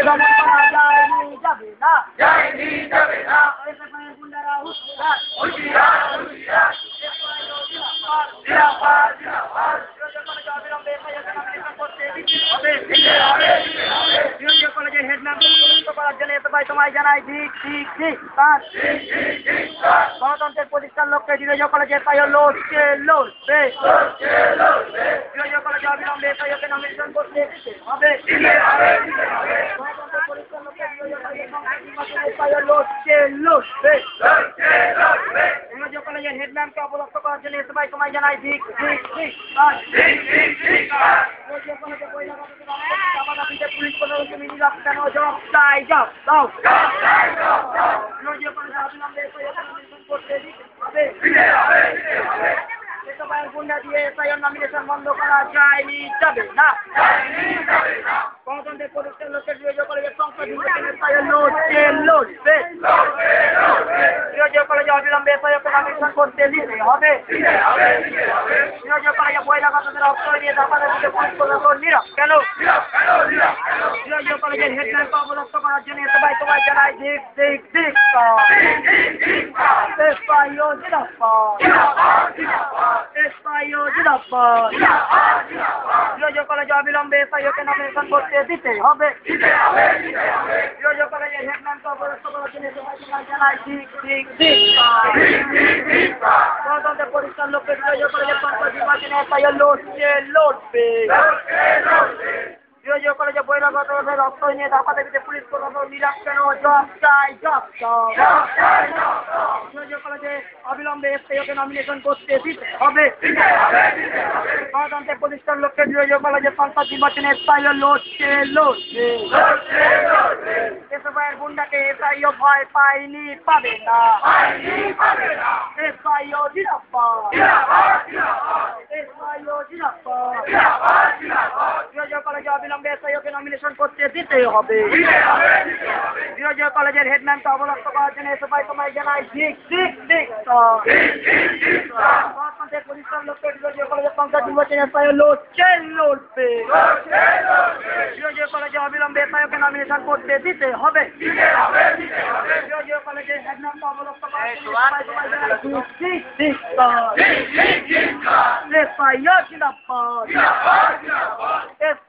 দমন করা যায়নি, যাবে না। গুন্ডারা কলেজের হেডম্যান করার জন্য এত ভাই তোমায় জানাই ঠিক ঠিক ঠিক গণতন্ত্রের প্রতিষ্ঠার লক্ষ্যে বিরোধী কলেজের তাই লড়ছে লড়বে বিরোধী কলেজে অবিলম্বে তাইকে নমিনেশন করতে হবে গণতন্ত্রের প্রতিষ্ঠার লক্ষ্যে বিরোধী কলেজের তাই লড়ছে লড়বে বিরোধী কলেজের হেডম্যানকে অবলক্ষ করার জন্য এত ভাই তোমায় জানাই ঠিক ঠিক ঠিক বিরোধী কলেজে পুলিশ প্রশাসনকে মিনি রাখ কেন জবাব চাই যাও দাও বিরোধী কলেজে অবিলম্বে করতে হবে গুন্ডা দিয়ে এসআইআর নমিনেশন বন্ধ করা যায়নি যাবে না গণতন্ত্রের প্রতিষ্ঠার লক্ষ্যে বিরোধী কলেজের সংসদ এসআইআর লড়ছে লড়বে বিরোধী কলেজে অবিলম্বে এসআইআরকে নমিনেশন করতে দিতে হবে বিরোধী কলেজে বহিরাগতদের অবসর নিয়ে দাপাদের দিকে পুলিশ প্রশাসন নীরব কেন বিরোধী কলেজের হেডম্যানকে অবলক্ষ করার জন্য সবাই তোমায় জানাই ঠিক ঠিক ঠিক বিরোধী কলেজে অবিলম্বে এসআইআরকে নমিনেশন করতে দিতে হবে বিরোধী কলেজের হেডম্যানকে অবলক্ষ করার জন্য সবাই তোমায় জানাই ঠিক ঠিক ঠিক গণতন্ত্রের পরিষ্কার লক্ষ্যে বিরোধী কলেজের সংসদ নির্বাচনে এসআইআর লড়ছে লড়বে বিরোধী কলেজে বহিরাগতদের রক্ত নিয়ে ধাপা দেবিতে পুলিশ প্রশাসন নীরব কেন জব চাই জব বিরোধী কলেজে অবিলম্বে এসআইআরকে নমিনেশন করতে দিতে হবে গণতন্ত্রের প্রতিষ্ঠার লক্ষ্যে বিরোধী কলেজে সংসদ নির্বাচনে এসআইআর লড়ছে লড়বে এসআইআর গুন্ডাকে এসআইআর ভয় পায়নি পাবে না এসআইআর জিরাফাত এসআইআর জিরাফাত বিরোধী কলেজে অবিলম্বে এসআইআরকে নমিনেশন করতে দিতে হবে বিরোধী কলেজের হেডম্যানকে অবলক্ষ করার জন্য সবাই তোমায় জানাই ঠিক ঠিক ঠিক গণতন্ত্রের প্রতিষ্ঠার লক্ষ্যে বিরোধী কলেজের সংসদ নির্বাচনে এসআইআর লড়ছে লড়বে বিরোধী কলেজে অবিলম্বে এসআইআরকে নমিনেশন করতে দিতে হবে বিরোধী কলেজের হেডম্যানকে অবলক্ষ করার জন্য সবাই তোমায় জানাই ঠিক ঠিক ঠিক এসআইআর জিন্দাবাদ